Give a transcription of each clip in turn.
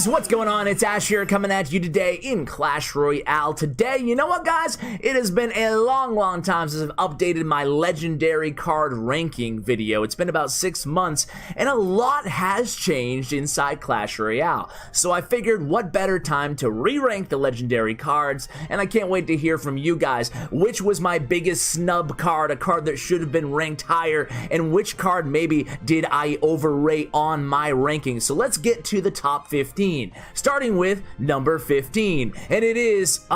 guys, what's going on? It's Ash here coming at you today in Clash Royale. Today, you know what guys? It has been a long time since I've updated my legendary card ranking video. It's been about 6 months and a lot has changed inside Clash Royale. So I figured what better time to re-rank the legendary cards, and I can't wait to hear from you guys. Which was my biggest snub card, a card that should have been ranked higher, and which card maybe did I overrate on my ranking. So let's get to the top 15, starting with number 15, and it is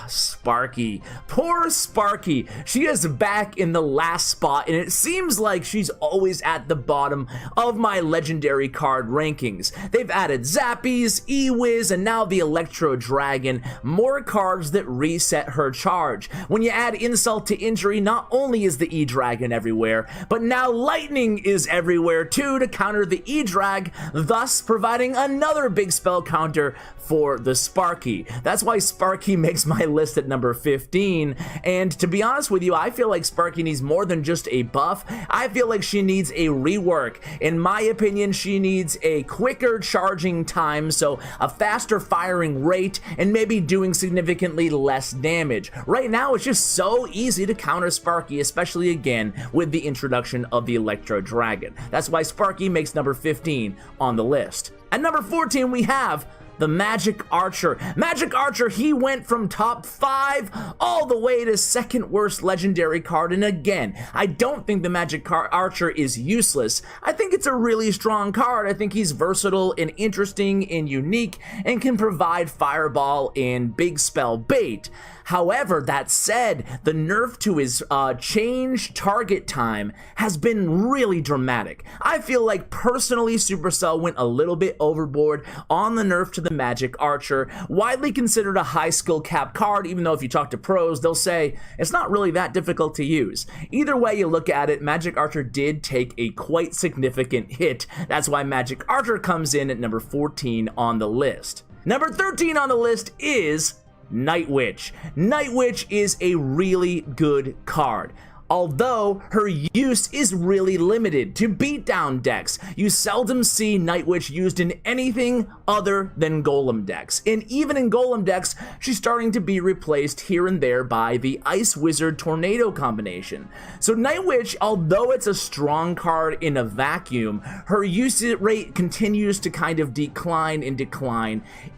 Sparky. Poor Sparky. She is back in the last spot, and it seems like she's always at the bottom of my legendary card rankings. They've added Zappies, E-Wiz, and now the Electro Dragon, more cards that reset her charge. When you add insult to injury, not only is the E-Dragon everywhere, but now lightning is everywhere too to counter the E-Drag, thus providing another big spell counter for the Sparky. That's why Sparky makes my list at number 15, and to be honest with you, I feel like Sparky needs more than just a buff. I feel like she needs a rework. In my opinion, she needs a quicker charging time, so a faster firing rate, and maybe doing significantly less damage. Right now, it's just so easy to counter Sparky, especially again with the introduction of the Electro Dragon. That's why Sparky makes number 15 on the list. At number 14, we have the Magic Archer. Magic Archer, he went from top 5 all the way to second worst legendary card, and again, I don't think the Magic Archer is useless. I think it's a really strong card. I think he's versatile and interesting and unique and can provide Fireball and Big Spell bait. However, that said, the nerf to his change target time has been really dramatic. I feel like personally Supercell went a little bit overboard on the nerf to the Magic Archer, widely considered a high skill cap card, even though if you talk to pros, they'll say it's not really that difficult to use. Either way you look at it, Magic Archer did take a quite significant hit. That's why Magic Archer comes in at number 14 on the list. Number 13 on the list is Night Witch. Night Witch is a really good card, although her use is really limited to beatdown decks. You seldom see Night Witch used in anything other than Golem decks, and even in Golem decks, she's starting to be replaced here and there by the Ice Wizard Tornado combination. So Night Witch, although it's a strong card in a vacuum, her use rate continues to kind of decline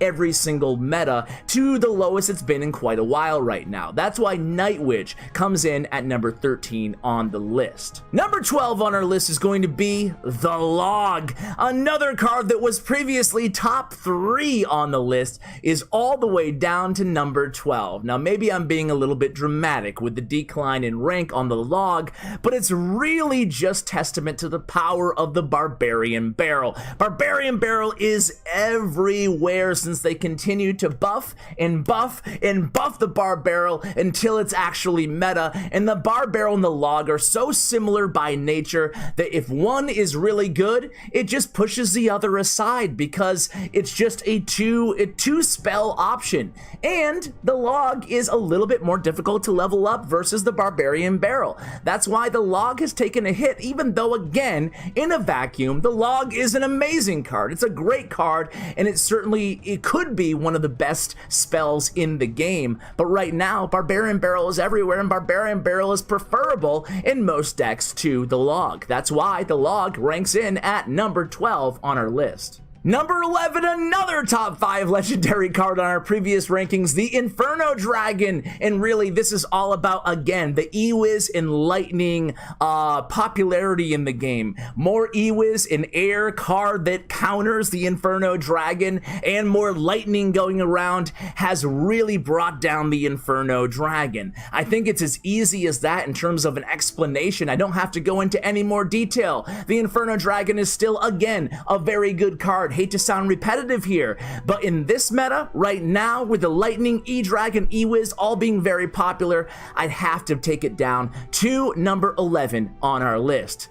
every single meta to the lowest it's been in quite a while right now. That's why Night Witch comes in at number 13 on the list. Number 12 on our list is going to be the Log. Another card that was previously top 3 on the list is all the way down to number 12. Now maybe I'm being a little bit dramatic with the decline in rank on the Log, but it's really just testament to the power of the Barbarian Barrel. Barbarian Barrel is everywhere since they continue to buff and buff and buff the Bar Barrel until it's actually meta, and the Bar Barrel and the Log are so similar by nature that if one is really good, it just pushes the other aside because it's just a two spell option. And the Log is a little bit more difficult to level up versus the Barbarian Barrel. That's why the Log has taken a hit, even though again, in a vacuum, the Log is an amazing card. It's a great card, and it could be one of the best spells in the game. But right now, Barbarian Barrel is everywhere, and Barbarian Barrel is preferable in most decks to the Log. That's why the Log ranks in at number 12 on our list. Number 11, another top 5 legendary card on our previous rankings, the Inferno Dragon. And really, this is all about, again, the E-Wiz and Lightning popularity in the game. More E-Wiz, an air card that counters the Inferno Dragon, and more Lightning going around has really brought down the Inferno Dragon. I think it's as easy as that in terms of an explanation. I don't have to go into any more detail. The Inferno Dragon is still, again, a very good card. Hate to sound repetitive here, but in this meta right now with the Lightning, E-Dragon, E-Wiz all being very popular, I'd have to take it down to number 11 on our list.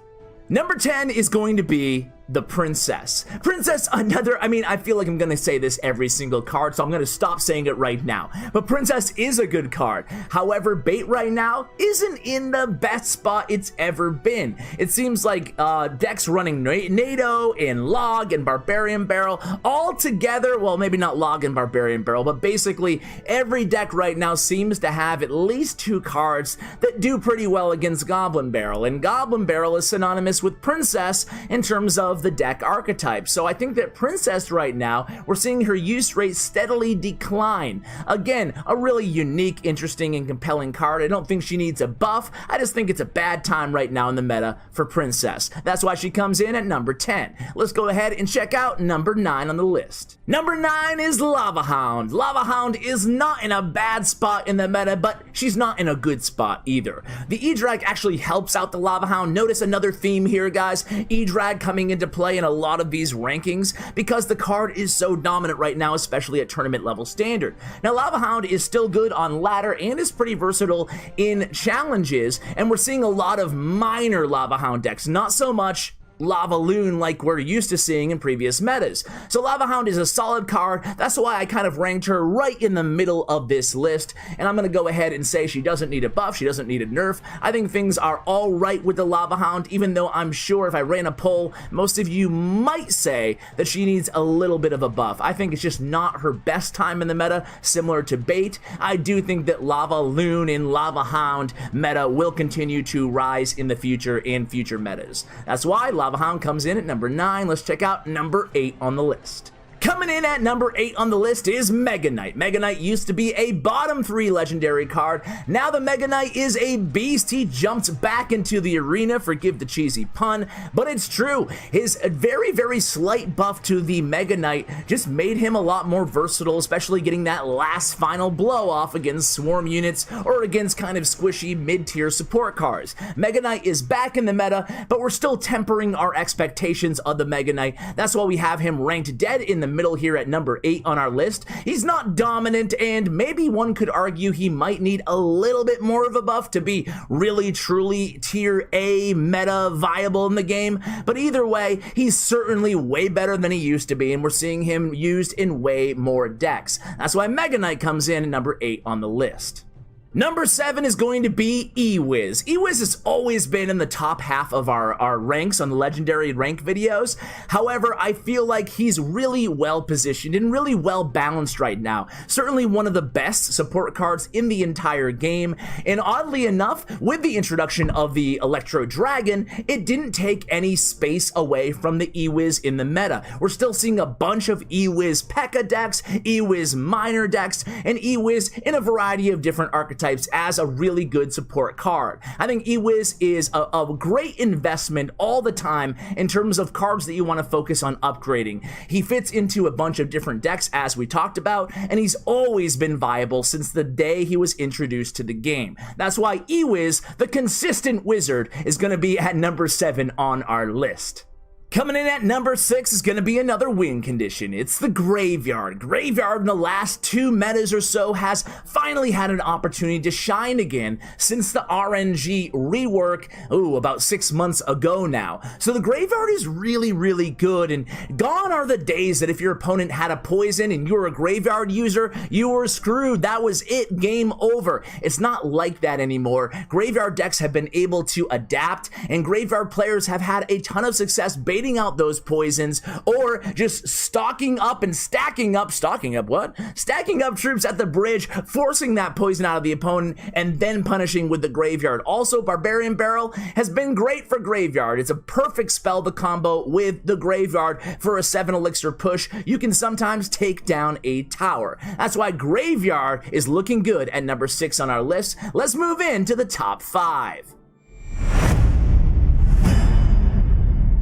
Number 10 is going to be the Princess. Princess, another, I mean, I feel like I'm gonna say this every single card, so I'm gonna stop saying it right now. But Princess is a good card. However, bait right now isn't in the best spot it's ever been. It seems like decks running NATO and Log and Barbarian Barrel all together, well, maybe not Log and Barbarian Barrel, but basically every deck right now seems to have at least 2 cards that do pretty well against Goblin Barrel, and Goblin Barrel is synonymous with Princess in terms of the deck archetype. So I think that Princess right now, we're seeing her use rate steadily decline. Again, a really unique, interesting, and compelling card. I don't think she needs a buff. I just think it's a bad time right now in the meta for Princess. That's why she comes in at number 10. Let's go ahead and check out number 9 on the list. Number 9 is Lava Hound. Lava Hound is not in a bad spot in the meta, but she's not in a good spot either. The E-Drag actually helps out the Lava Hound. Notice another theme here, guys. E-Drag coming into play in a lot of these rankings because the card is so dominant right now, especially at tournament level standard. Now, Lava Hound is still good on ladder and is pretty versatile in challenges, and we're seeing a lot of minor Lava Hound decks, not so much Lava Loon like we're used to seeing in previous metas. So Lava Hound is a solid card. That's why I kind of ranked her right in the middle of this list, and I'm gonna go ahead and say she doesn't need a buff, she doesn't need a nerf. I think things are all right with the Lava Hound, even though I'm sure if I ran a poll, most of you might say that she needs a little bit of a buff. I think it's just not her best time in the meta, similar to Bait. I do think that Lava Loon and Lava Hound meta will continue to rise in the future in future metas. That's why Lava Hound comes in at number 9. Let's check out number 8 on the list. Coming in at number 8 on the list is Mega Knight. Mega Knight used to be a bottom 3 legendary card. Now the Mega Knight is a beast. He jumped back into the arena, forgive the cheesy pun, but it's true. His very, very slight buff to the Mega Knight just made him a lot more versatile, especially getting that last final blow off against swarm units or against kind of squishy mid-tier support cards. Mega Knight is back in the meta, but we're still tempering our expectations of the Mega Knight. That's why we have him ranked dead in the middle here at number 8 on our list. He's not dominant, and maybe one could argue he might need a little bit more of a buff to be really truly tier A meta viable in the game, but either way, he's certainly way better than he used to be, and we're seeing him used in way more decks. That's why Mega Knight comes in at number 8 on the list. Number 7 is going to be E-Wiz. E-Wiz has always been in the top half of our ranks on the legendary rank videos. However, I feel like he's really well positioned and really well balanced right now. Certainly one of the best support cards in the entire game. And oddly enough, with the introduction of the Electro Dragon, it didn't take any space away from the E-Wiz in the meta. We're still seeing a bunch of E-Wiz P.E.K.K.A decks, E-Wiz minor decks, and E-Wiz in a variety of different archetypes as a really good support card. I think E-Wiz is a great investment all the time in terms of cards that you want to focus on upgrading. He fits into a bunch of different decks as we talked about, and he's always been viable since the day he was introduced to the game. That's why E-Wiz, the consistent wizard, is going to be at number 7 on our list. Coming in at number 6 is going to be another win condition. It's the Graveyard. Graveyard in the last 2 metas or so has finally had an opportunity to shine again since the RNG rework, about 6 months ago now. So the Graveyard is really, really good, and gone are the days that if your opponent had a poison and you were a Graveyard user, you were screwed. That was it. Game over. It's not like that anymore. Graveyard decks have been able to adapt, and Graveyard players have had a ton of success baiting out those poisons or just stacking up troops at the bridge, forcing that poison out of the opponent and then punishing with the Graveyard. Also, Barbarian Barrel has been great for Graveyard. It's a perfect spell to combo with the Graveyard for a 7 elixir push. You can sometimes take down a tower. That's why Graveyard is looking good at number 6 on our list. Let's move into the top 5.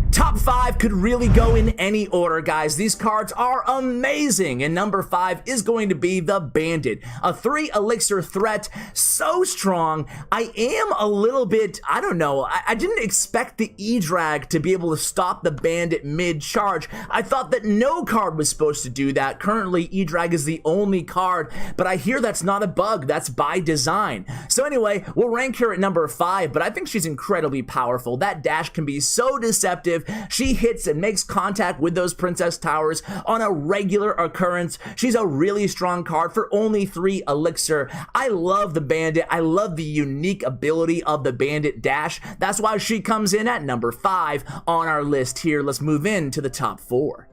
Top 5 could really go in any order, guys. These cards are amazing, and number 5 is going to be the Bandit, a 3 elixir threat, so strong. I am a little bit, I don't know, I didn't expect the E-Drag to be able to stop the Bandit mid-charge. I thought that no card was supposed to do that. Currently, E-Drag is the only card, but I hear that's not a bug, that's by design. So anyway, we'll rank her at number 5, but I think she's incredibly powerful. That dash can be so deceptive, She hits and makes contact with those Princess Towers on a regular occurrence. She's a really strong card for only 3 elixir. I love the Bandit. I love the unique ability of the Bandit Dash. That's why she comes in at number 5 on our list here. Let's move into the top 4.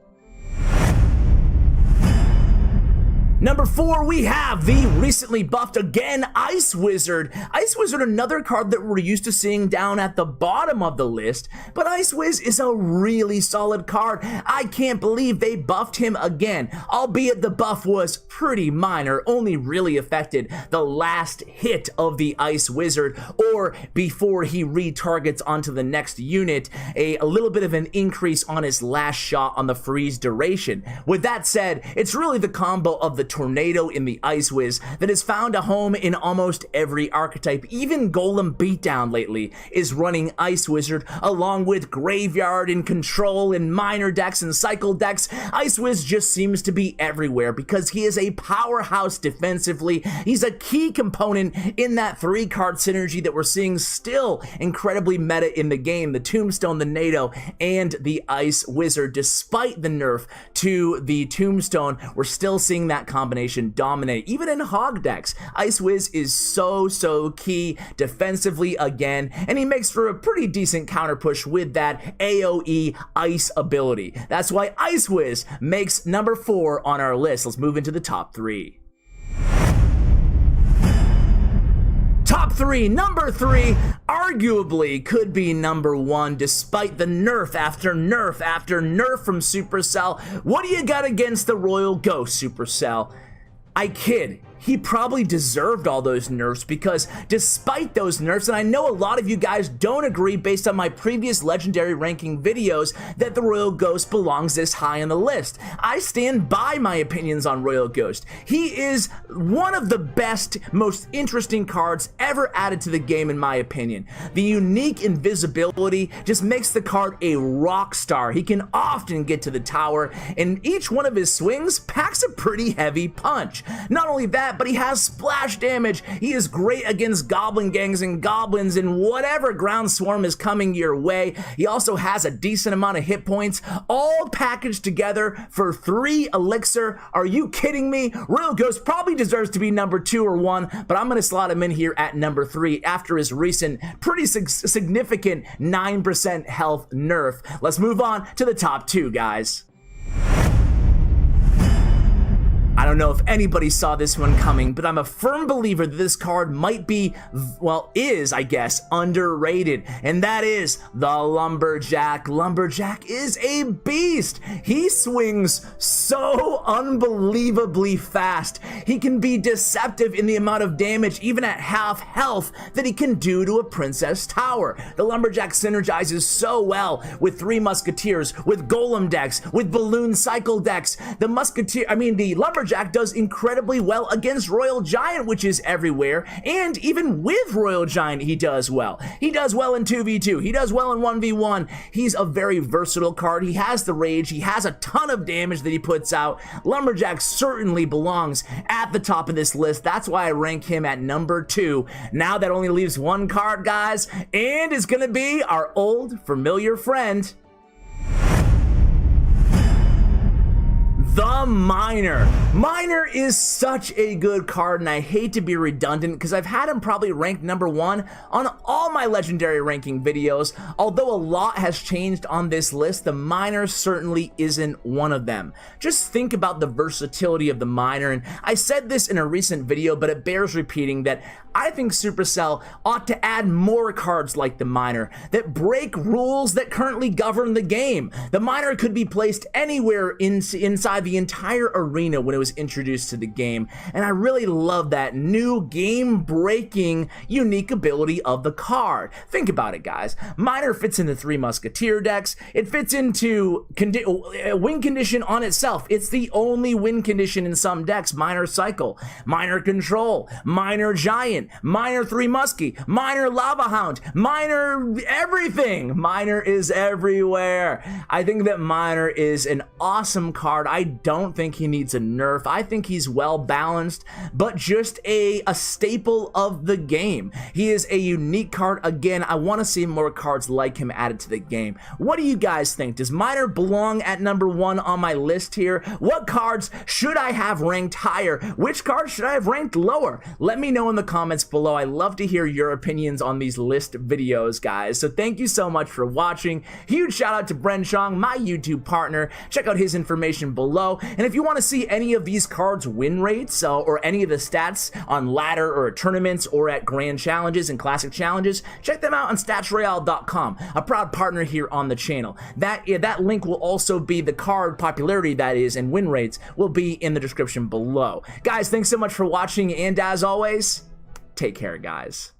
Number 4, we have the recently buffed again Ice Wizard. Ice Wizard, another card that we're used to seeing down at the bottom of the list, but Ice Wiz is a really solid card. I can't believe they buffed him again, albeit the buff was pretty minor, only really affected the last hit of the Ice Wizard, or before he retargets onto the next unit, a little bit of an increase on his last shot on the freeze duration. With that said, it's really the combo of the Tornado in the Ice Wiz that has found a home in almost every archetype. Even Golem Beatdown lately is running Ice Wizard, along with Graveyard and Control and Minor decks and Cycle decks. Ice Wiz just seems to be everywhere because he is a powerhouse defensively. He's a key component in that 3-card synergy that we're seeing still incredibly meta in the game. The Tombstone, the NATO, and the Ice Wizard. Despite the nerf to the Tombstone, we're still seeing that combination dominate. Even in Hog decks, Ice Wiz is so key defensively again, and he makes for a pretty decent counter push with that AoE Ice ability. That's why Ice Wiz makes number 4 on our list. Let's move into the top 3. Top 3, number 3, arguably could be number 1 despite the nerf after nerf after nerf from Supercell. What do you got against the Royal Ghost, Supercell? I kid. He probably deserved all those nerfs because despite those nerfs, and I know a lot of you guys don't agree based on my previous legendary ranking videos that the Royal Ghost belongs this high on the list. I stand by my opinions on Royal Ghost. He is one of the best, most interesting cards ever added to the game in my opinion. The unique invisibility just makes the card a rock star. He can often get to the tower, and each one of his swings packs a pretty heavy punch. Not only that, but he has splash damage. He is great against goblin gangs and goblins and whatever ground swarm is coming your way. He also has a decent amount of hit points, all packaged together for 3 elixir. Are you kidding me? Royal Ghost probably deserves to be number 2 or 1, but I'm going to slot him in here at number 3 after his recent pretty significant 9% health nerf. Let's move on to the top 2, guys. I don't know if anybody saw this one coming, but I'm a firm believer that this card might be, well, is, I guess, underrated, and that is the Lumberjack. Lumberjack is a beast. He swings so unbelievably fast. He can be deceptive in the amount of damage, even at half health, that he can do to a Princess Tower. The Lumberjack synergizes so well with 3 Musketeers, with Golem decks, with Balloon Cycle decks. The Lumberjack does incredibly well against Royal Giant, which is everywhere, and even with Royal Giant he does well. He does well in 2v2, he does well in 1v1. He's a very versatile card. He has the rage, he has a ton of damage that he puts out. Lumberjack certainly belongs at the top of this list. That's why I rank him at number 2. Now that only leaves 1 card, guys, and it's gonna be our old familiar friend, the Miner. Miner is such a good card, and I hate to be redundant because I've had him probably ranked number 1 on all my legendary ranking videos. Although a lot has changed on this list, the Miner certainly isn't one of them. Just think about the versatility of the Miner, and I said this in a recent video, but it bears repeating that I think Supercell ought to add more cards like the Miner that break rules that currently govern the game. The Miner could be placed anywhere inside the entire arena when it was introduced to the game, and I really love that new game-breaking unique ability of the card. Think about it, guys. Miner fits into 3 Musketeer decks. It fits into win condition on itself. It's the only win condition in some decks. Miner Cycle, Miner Control, Miner Giant, Miner 3 Muskie, Miner Lava Hound, Miner everything. Miner is everywhere. I think that Miner is an awesome card. I don't think he needs a nerf. I think he's well balanced, but just a staple of the game. He is a unique card. Again, I want to see more cards like him added to the game. What do you guys think? Does Miner belong at number 1 on my list here? What cards should I have ranked higher? Which cards should I have ranked lower? Let me know in the comments below. I love to hear your opinions on these list videos, guys. So thank you so much for watching. Huge shout out to Bren Chong, my YouTube partner. Check out his information below. And if you want to see any of these cards' win rates or any of the stats on ladder or tournaments or at grand challenges and classic challenges, check them out on statsroyale.com, a proud partner here on the channel. That link will also be the card popularity, that is, and win rates will be in the description below. Guys, thanks so much for watching, and as always, take care, guys.